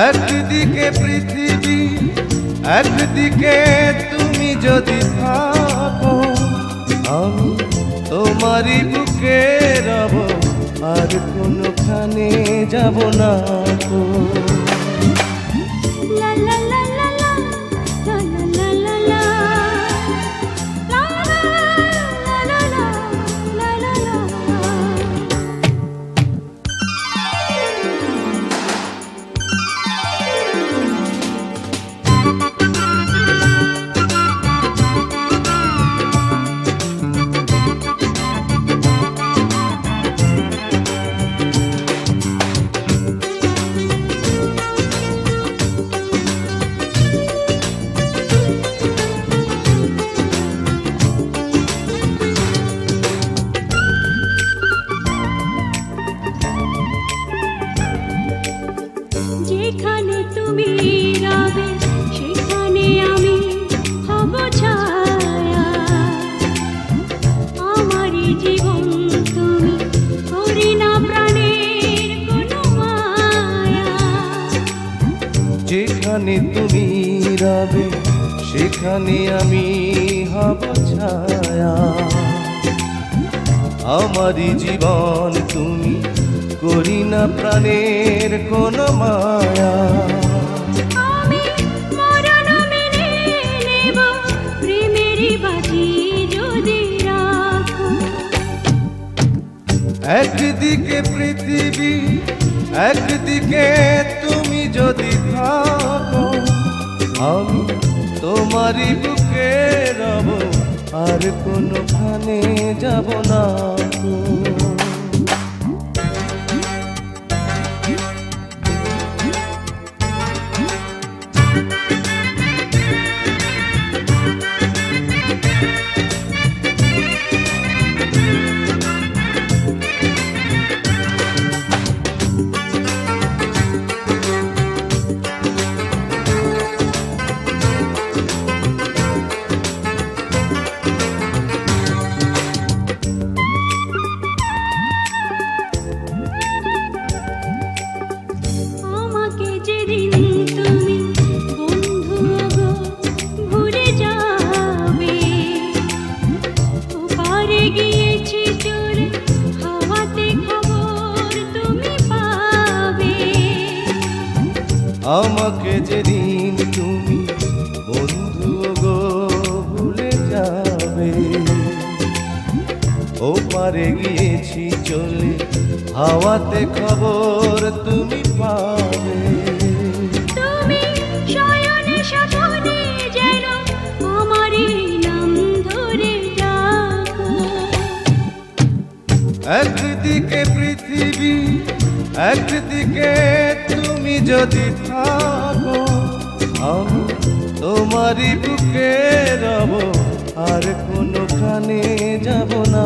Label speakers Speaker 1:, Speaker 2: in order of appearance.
Speaker 1: একদিকে পৃথিবী একদিকে তুমি যদি থাকো, আমি তোমারই বুকে রব, আর কোনোখানে যাব না তো।
Speaker 2: যেখানে তুমি রবে সেখানে আমি হব ছায়া, আমারই জীবন তুমি করি না প্রাণের কোনো মায়া।
Speaker 1: যেখানে তুমি রবে সেখানে আমি হব ছায়া, আমারই জীবন তুমি করি না প্রাণের কোন মায়া।
Speaker 2: আমি মরণ মেনে নেব প্রেমেরই বাজি যদি রাখো।
Speaker 1: একদিকে পৃথিবী একদিকে তুমি যদি থাকো, আমি তোমারই বুকে রব, আর কোনোখানে যাব না তো। আমাকে যেদিন তুমি বন্ধু গো ভুলে যাবে, ও পারে গিয়েছি চলে হাওয়াতে খবর তুমি পাবে।
Speaker 2: তুমি শয়নে স্বপনে যেন আমারই নাম ধরে ডাকো।
Speaker 1: একদিকে পৃথিবী একদিকে তুমি যদি থাকো, আমি তোমারই বুকে রব, আর কোনোখানে যাব না।